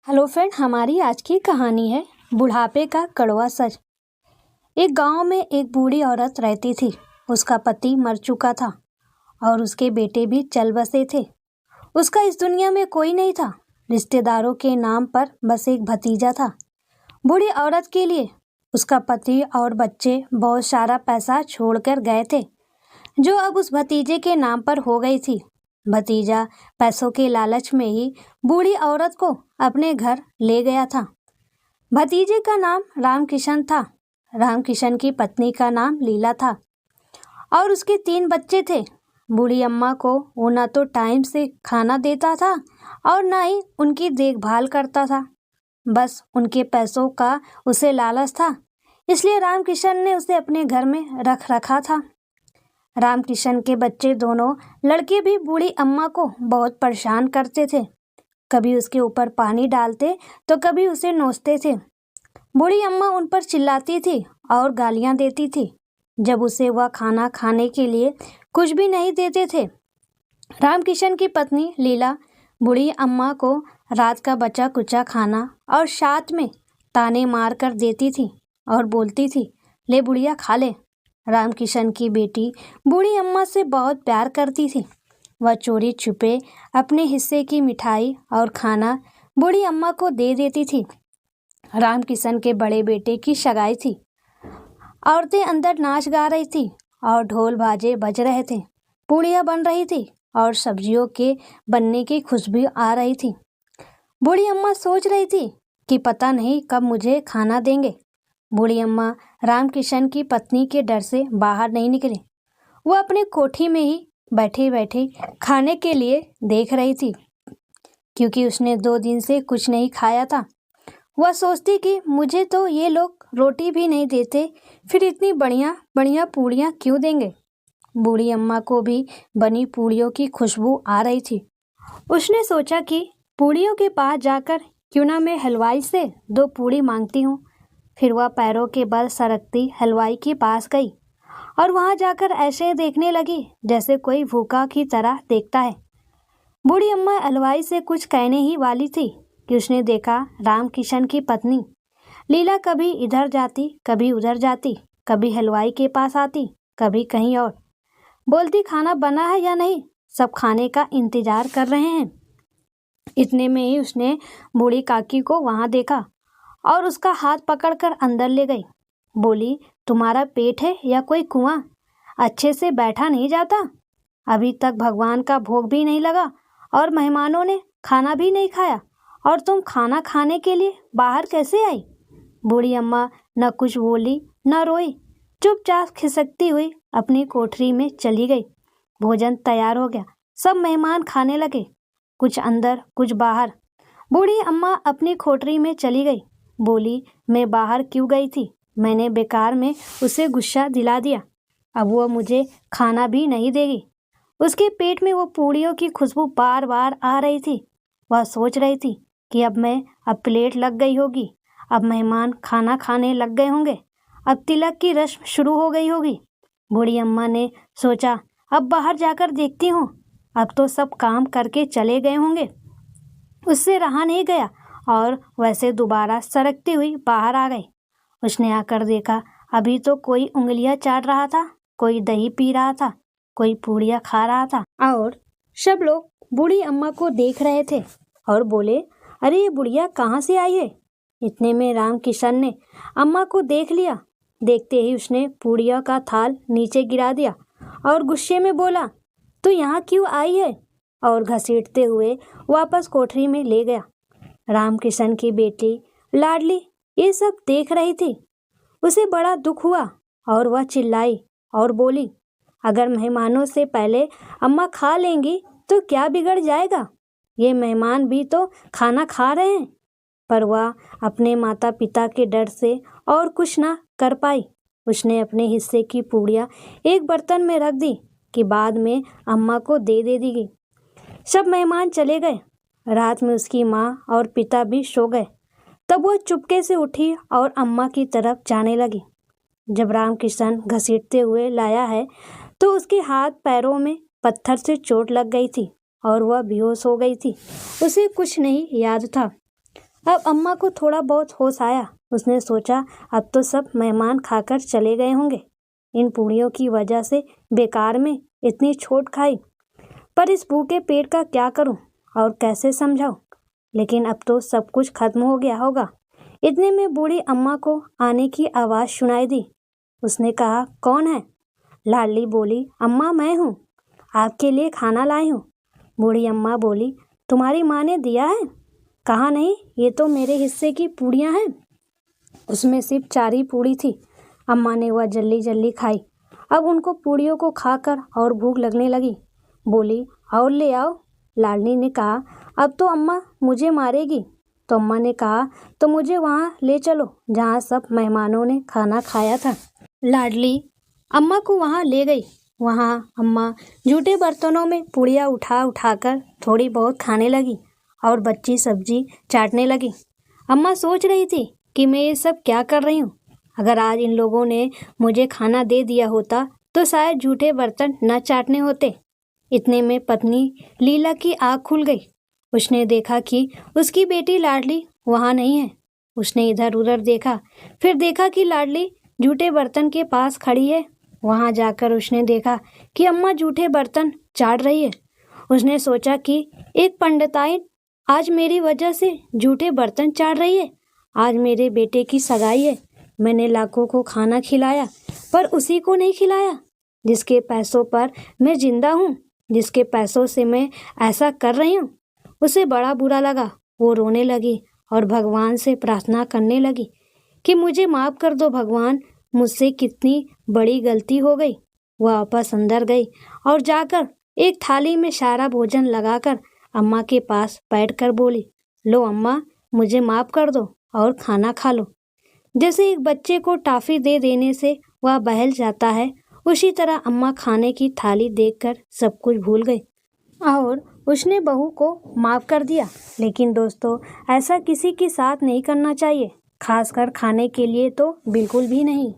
Hello friend, हमारी आज की कहानी है बुढ़ापे का कड़वा सच। एक गांव में एक बूढ़ी औरत रहती थी। उसका पति मर चुका था और उसके बेटे भी चल बसे थे। उसका इस दुनिया में कोई नहीं था। रिश्तेदारों के नाम पर बस एक भतीजा था। बूढ़ी औरत के लिए उसका पति और बच्चे बहुत सारा पैसा छोड़कर गए थे, जो अब उस भतीजे के नाम पर हो गई थी। भतीजा पैसों के लालच में ही बूढ़ी औरत को अपने घर ले गया था। भतीजे का नाम रामकिशन था। रामकिशन की पत्नी का नाम लीला था और उसके 3 बच्चे थे। बूढ़ी अम्मा को वो न तो टाइम से खाना देता था और न ही उनकी देखभाल करता था। बस उनके पैसों का उसे लालच था, इसलिए रामकिशन ने उसे अपने घर में रख रखा था। रामकिशन के बच्चे दोनों लड़के भी बूढ़ी अम्मा को बहुत परेशान करते थे। कभी उसके ऊपर पानी डालते तो कभी उसे नोचते थे। बूढ़ी अम्मा उन पर चिल्लाती थी और गालियां देती थी जब उसे वह खाना खाने के लिए कुछ भी नहीं देते थे। रामकिशन की पत्नी लीला बूढ़ी अम्मा को रात का बचा कुचा खाना और साथ में ताने मार कर देती थी और बोलती थी, ले बुढ़िया खा ले। रामकिशन की बेटी बूढ़ी अम्मा से बहुत प्यार करती थी। वह चोरी छुपे अपने हिस्से की मिठाई और खाना बूढ़ी अम्मा को दे देती थी। रामकिशन के बड़े बेटे की सगाई थी। औरतें अंदर नाच गा रही थी और ढोल बाजे बज रहे थे। पूड़ियाँ बन रही थी और सब्जियों के बनने की खुशबू आ रही थी। बूढ़ी अम्मा सोच रही थी कि पता नहीं कब मुझे खाना देंगे। बूढ़ी अम्मा रामकिशन की पत्नी के डर से बाहर नहीं निकली। वह अपने कोठी में ही बैठे बैठे खाने के लिए देख रही थी, क्योंकि उसने 2 दिन से कुछ नहीं खाया था। वह सोचती कि मुझे तो ये लोग रोटी भी नहीं देते, फिर इतनी बढ़िया बढ़िया पूड़ियाँ क्यों देंगे। बूढ़ी अम्मा को भी बनी पूड़ियों की खुशबू आ रही थी। उसने सोचा कि पूड़ियों के पास जाकर क्यों ना मैं हलवाई से 2 पूड़ी मांगती हूँ। फिर वह पैरों के बल सरकती हलवाई के पास गई और वहां जाकर ऐसे देखने लगी जैसे कोई भूखा की तरह देखता है। बूढ़ी अम्मा हलवाई से कुछ कहने ही वाली थी कि उसने देखा रामकिशन की पत्नी लीला कभी इधर जाती, कभी उधर जाती, कभी हलवाई के पास आती, कभी कहीं और। बोलती, खाना बना है या नहीं, सब खाने का इंतजार कर रहे हैं। इतने में ही उसने बूढ़ी काकी को वहां देखा और उसका हाथ पकड़कर अंदर ले गई। बोली, तुम्हारा पेट है या कोई कुआं? अच्छे से बैठा नहीं जाता? अभी तक भगवान का भोग भी नहीं लगा और मेहमानों ने खाना भी नहीं खाया और तुम खाना खाने के लिए बाहर कैसे आई? बूढ़ी अम्मा न कुछ बोली न रोई, चुपचाप खिसकती हुई अपनी कोठरी में चली गई। भोजन तैयार हो गया। सब मेहमान खाने लगे, कुछ अंदर कुछ बाहर। बूढ़ी अम्मा अपनी कोठरी में चली गई। बोली, मैं बाहर क्यों गई थी? मैंने बेकार में उसे गुस्सा दिला दिया। अब वह मुझे खाना भी नहीं देगी। उसके पेट में वो पूड़ियों की खुशबू बार बार आ रही थी। वह सोच रही थी कि अब प्लेट लग गई होगी, अब मेहमान खाना खाने लग गए होंगे, अब तिलक की रस्म शुरू हो गई होगी। बूढ़ी अम्मा ने सोचा, अब बाहर जाकर देखती हूँ, अब तो सब काम करके चले गए होंगे। उससे रहा नहीं गया और वैसे दोबारा सरकती हुई बाहर आ गई। उसने आकर देखा, अभी तो कोई उंगलियां चाट रहा था, कोई दही पी रहा था, कोई पूड़ियाँ खा रहा था और सब लोग बूढ़ी अम्मा को देख रहे थे और बोले, अरे ये बुढ़िया कहाँ से आई है? इतने में रामकिशन ने अम्मा को देख लिया। देखते ही उसने पूड़ियों का थाल नीचे गिरा दिया और गुस्से में बोला, तू यहाँ क्यों आई है? और घसीटते हुए वापस कोठरी में ले गया। रामकिशन की बेटी लाडली ये सब देख रही थी। उसे बड़ा दुख हुआ और वह चिल्लाई और बोली, अगर मेहमानों से पहले अम्मा खा लेंगी तो क्या बिगड़ जाएगा? ये मेहमान भी तो खाना खा रहे हैं। पर वह अपने माता पिता के डर से और कुछ ना कर पाई। उसने अपने हिस्से की पूड़ियाँ एक बर्तन में रख दी कि बाद में अम्मा को दे दी। सब मेहमान चले गए। रात में उसकी माँ और पिता भी सो गए। तब वो चुपके से उठी और अम्मा की तरफ जाने लगी। जब रामकिशन घसीटते हुए लाया है तो उसके हाथ पैरों में पत्थर से चोट लग गई थी और वह बेहोश हो गई थी। उसे कुछ नहीं याद था। अब अम्मा को थोड़ा बहुत होश आया। उसने सोचा अब तो सब मेहमान खाकर चले गए होंगे। इन पूड़ियों की वजह से बेकार में इतनी चोट खाई। पर इस भूखे पेट का क्या करूं और कैसे समझाऊं? लेकिन अब तो सब कुछ खत्म हो गया होगा। इतने में बूढ़ी अम्मा को आने की आवाज़ सुनाई दी। उसने कहा, कौन है? लाडली बोली, अम्मा मैं हूँ, आपके लिए खाना लाई हूँ। बूढ़ी अम्मा बोली, तुम्हारी माँ ने दिया है? कहा नहीं, ये तो मेरे हिस्से की पूड़ियाँ हैं। उसमें सिर्फ 4 ही पूड़ी थी। अम्मा ने वह जल्दी जल्दी खाई। अब उनको पूड़ियों को खाकर और भूख लगने लगी। बोली, और ले आओ। लाडली ने कहा, अब तो अम्मा मुझे मारेगी। तो अम्मा ने कहा, तो मुझे वहाँ ले चलो जहाँ सब मेहमानों ने खाना खाया था। लाडली अम्मा को वहाँ ले गई। वहाँ अम्मा जूठे बर्तनों में पूड़ियाँ उठा उठाकर थोड़ी बहुत खाने लगी और बच्ची सब्जी चाटने लगी। अम्मा सोच रही थी कि मैं ये सब क्या कर रही हूँ। अगर आज इन लोगों ने मुझे खाना दे दिया होता तो शायद जूठे बर्तन न चाटने होते। इतने में पत्नी लीला की आँख खुल गई। उसने देखा कि उसकी बेटी लाडली वहाँ नहीं है। उसने इधर उधर देखा, फिर देखा कि लाडली जूठे बर्तन के पास खड़ी है। वहाँ जाकर उसने देखा कि अम्मा जूठे बर्तन चाट रही है। उसने सोचा कि एक पंडिताइन आज मेरी वजह से जूठे बर्तन चाट रही है। आज मेरे बेटे की सगाई है। मैंने लाखों को खाना खिलाया पर उसी को नहीं खिलाया जिसके पैसों पर मैं जिंदा हूँ, जिसके पैसों से मैं ऐसा कर रही हूँ। उसे बड़ा बुरा लगा। वो रोने लगी और भगवान से प्रार्थना करने लगी कि मुझे माफ़ कर दो भगवान, मुझसे कितनी बड़ी गलती हो गई। वह वापस अंदर गई और जाकर एक थाली में सारा भोजन लगाकर अम्मा के पास बैठकर बोली, लो अम्मा, मुझे माफ़ कर दो और खाना खा लो। जैसे एक बच्चे को टॉफ़ी दे देने से वह बहल जाता है, उसी तरह अम्मा खाने की थाली देखकर सब कुछ भूल गई और उसने बहू को माफ़ कर दिया। लेकिन दोस्तों, ऐसा किसी के साथ नहीं करना चाहिए, खासकर खाने के लिए तो बिल्कुल भी नहीं।